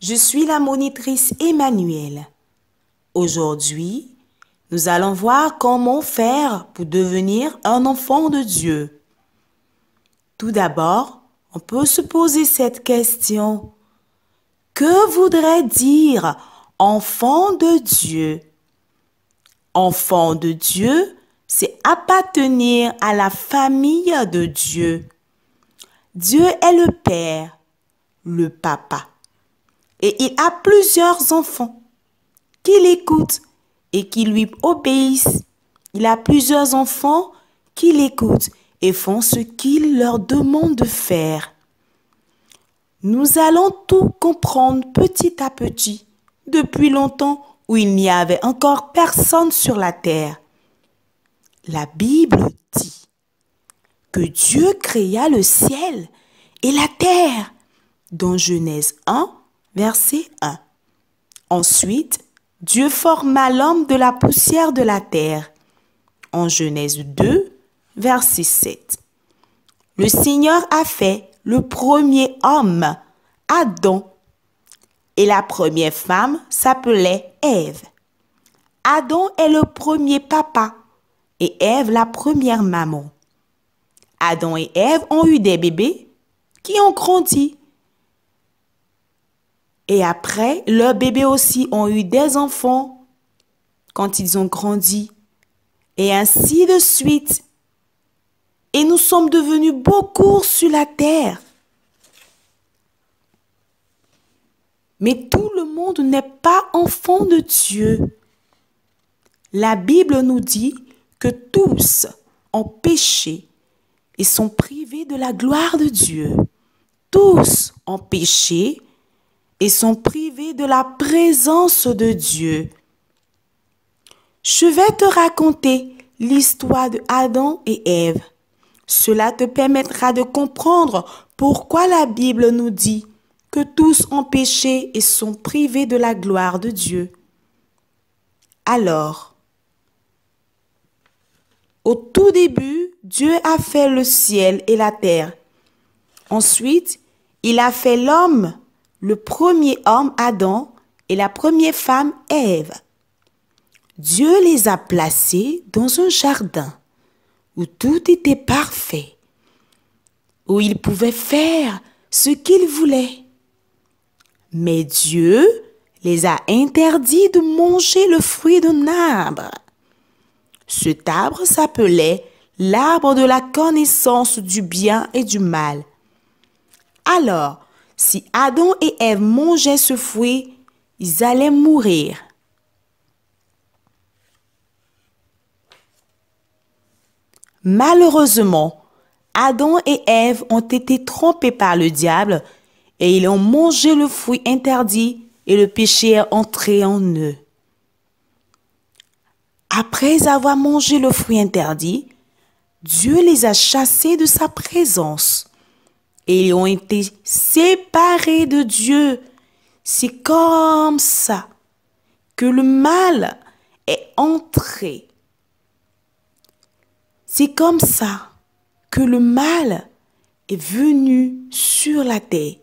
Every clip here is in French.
Je suis la monitrice Emmanuelle. Aujourd'hui, nous allons voir comment faire pour devenir un enfant de Dieu. Tout d'abord, on peut se poser cette question. Que voudrait dire enfant de Dieu? Enfant de Dieu, c'est appartenir à la famille de Dieu. Dieu est le Père, le Papa, et il a plusieurs enfants qui l'écoutent et qui lui obéissent. Il a plusieurs enfants qui l'écoutent et font ce qu'il leur demande de faire. Nous allons tout comprendre petit à petit, depuis longtemps où il n'y avait encore personne sur la terre. La Bible dit que Dieu créa le ciel et la terre, dans Genèse 1, verset 1. Ensuite, Dieu forma l'homme de la poussière de la terre, en Genèse 2, verset 7. Le Seigneur a fait le premier homme, Adam, et la première femme s'appelait Ève. Adam est le premier papa et Ève la première maman. Adam et Ève ont eu des bébés qui ont grandi. Et après, leurs bébés aussi ont eu des enfants quand ils ont grandi. Et ainsi de suite. Et nous sommes devenus beaucoup sur la terre. Mais tout le monde n'est pas enfant de Dieu. La Bible nous dit que tous ont péché et sont privés de la gloire de Dieu. Tous ont péché et sont privés de la présence de Dieu. Je vais te raconter l'histoire de Adam et Ève. Cela te permettra de comprendre pourquoi la Bible nous dit que tous ont péché et sont privés de la gloire de Dieu. Alors, au tout début, Dieu a fait le ciel et la terre. Ensuite, il a fait l'homme, le premier homme Adam et la première femme Ève. Dieu les a placés dans un jardin où tout était parfait, où ils pouvaient faire ce qu'ils voulaient. Mais Dieu les a interdits de manger le fruit d'un arbre. Cet arbre s'appelait l'arbre de la connaissance du bien et du mal. Alors, si Adam et Ève mangeaient ce fruit, ils allaient mourir. Malheureusement, Adam et Ève ont été trompés par le diable et ils ont mangé le fruit interdit et le péché est entré en eux. Après avoir mangé le fruit interdit, Dieu les a chassés de sa présence et ils ont été séparés de Dieu. C'est comme ça que le mal est entré. C'est comme ça que le mal est venu sur la terre.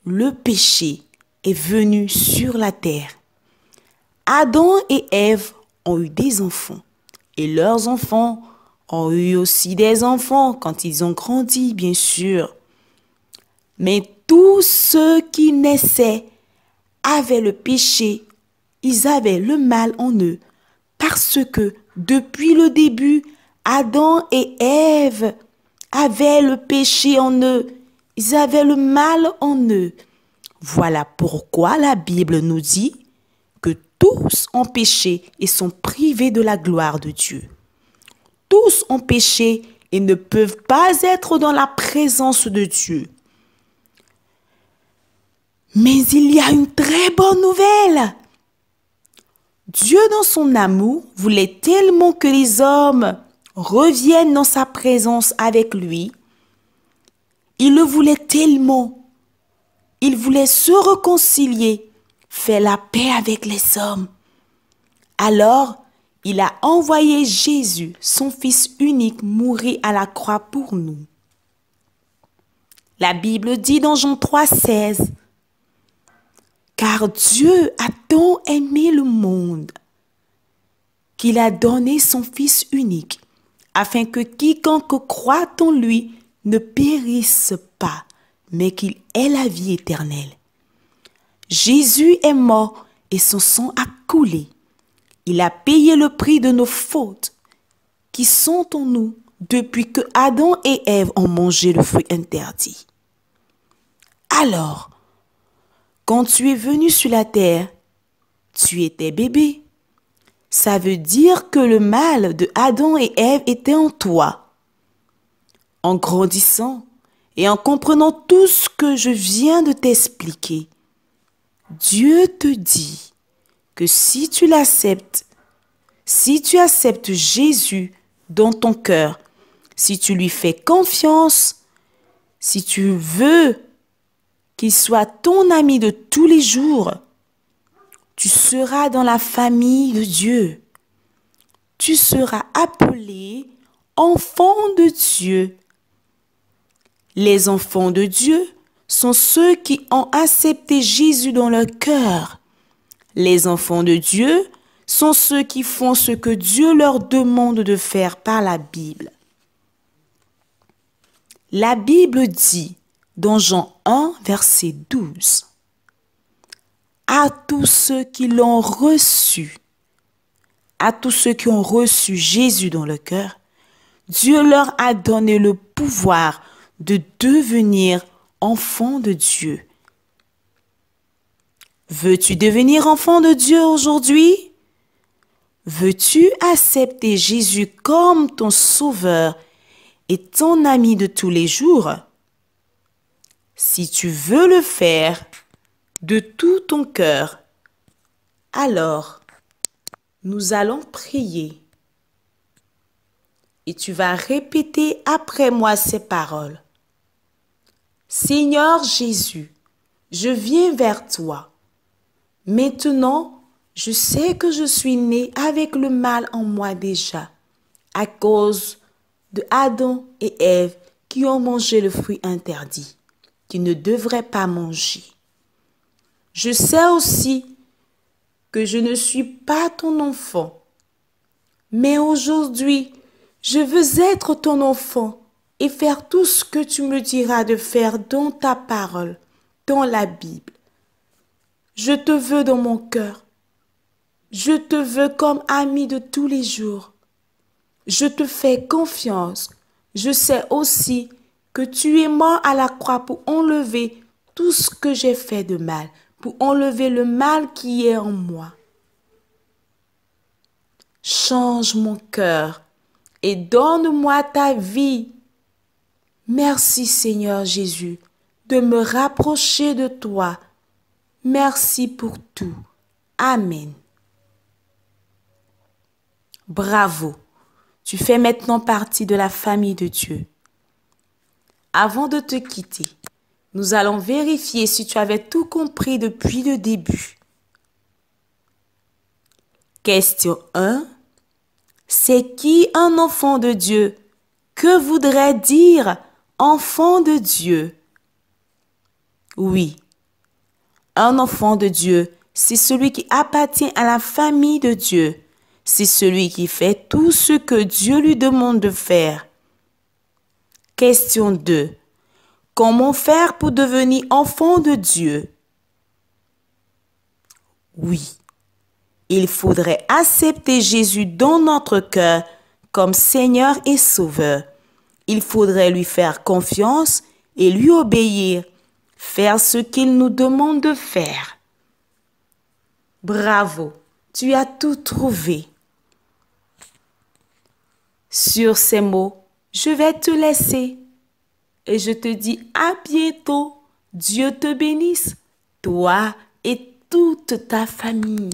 Le péché est venu sur la terre. Adam et Ève ont eu des enfants et leurs enfants ont eu aussi des enfants quand ils ont grandi, bien sûr. Mais tous ceux qui naissaient avaient le péché, ils avaient le mal en eux parce que depuis le début, Adam et Ève avaient le péché en eux. Ils avaient le mal en eux. Voilà pourquoi la Bible nous dit que tous ont péché et sont privés de la gloire de Dieu. Tous ont péché et ne peuvent pas être dans la présence de Dieu. Mais il y a une très bonne nouvelle. Dieu, dans son amour, voulait tellement que les hommes reviennent dans sa présence avec lui. Il le voulait tellement. Il voulait se réconcilier, faire la paix avec les hommes. Alors, il a envoyé Jésus, son Fils unique, mourir à la croix pour nous. La Bible dit dans Jean 3,16, Car Dieu a tant aimé le monde qu'il a donné son Fils unique, afin que quiconque croit en lui ne périsse pas, mais qu'il ait la vie éternelle. Jésus est mort et son sang a coulé. Il a payé le prix de nos fautes qui sont en nous depuis que Adam et Ève ont mangé le fruit interdit. Alors, quand tu es venu sur la terre, tu étais bébé. Ça veut dire que le mal de Adam et Ève était en toi. En grandissant et en comprenant tout ce que je viens de t'expliquer, Dieu te dit que si tu l'acceptes, si tu acceptes Jésus dans ton cœur, si tu lui fais confiance, si tu veux qu'il soit ton ami de tous les jours, tu seras dans la famille de Dieu. Tu seras appelé enfant de Dieu. Les enfants de Dieu sont ceux qui ont accepté Jésus dans leur cœur. Les enfants de Dieu sont ceux qui font ce que Dieu leur demande de faire par la Bible. La Bible dit dans Jean 1, verset 12, « À tous ceux qui l'ont reçu, à tous ceux qui ont reçu Jésus dans le cœur, Dieu leur a donné le pouvoir de devenir enfants de Dieu. » Veux-tu devenir enfant de Dieu aujourd'hui? Veux-tu accepter Jésus comme ton sauveur et ton ami de tous les jours? Si tu veux le faire de tout ton cœur, alors nous allons prier. Et tu vas répéter après moi ces paroles. Seigneur Jésus, je viens vers toi. Maintenant, je sais que je suis né avec le mal en moi déjà, à cause de Adam et Ève qui ont mangé le fruit interdit, qu'ils ne devraient pas manger. Je sais aussi que je ne suis pas ton enfant, mais aujourd'hui, je veux être ton enfant et faire tout ce que tu me diras de faire dans ta parole, dans la Bible. Je te veux dans mon cœur. Je te veux comme ami de tous les jours. Je te fais confiance. Je sais aussi que tu es mort à la croix pour enlever tout ce que j'ai fait de mal, pour enlever le mal qui est en moi. Change mon cœur et donne-moi ta vie. Merci Seigneur Jésus de me rapprocher de toi. Merci pour tout. Amen. Bravo, tu fais maintenant partie de la famille de Dieu. Avant de te quitter, nous allons vérifier si tu avais tout compris depuis le début. Question 1. C'est qui un enfant de Dieu? Que voudrait dire enfant de Dieu? Oui. Un enfant de Dieu, c'est celui qui appartient à la famille de Dieu. C'est celui qui fait tout ce que Dieu lui demande de faire. Question 2. Comment faire pour devenir enfant de Dieu? Oui. Il faudrait accepter Jésus dans notre cœur comme Seigneur et Sauveur. Il faudrait lui faire confiance et lui obéir. Faire ce qu'il nous demande de faire. Bravo, tu as tout trouvé. Sur ces mots, je vais te laisser et je te dis à bientôt. Dieu te bénisse, toi et toute ta famille.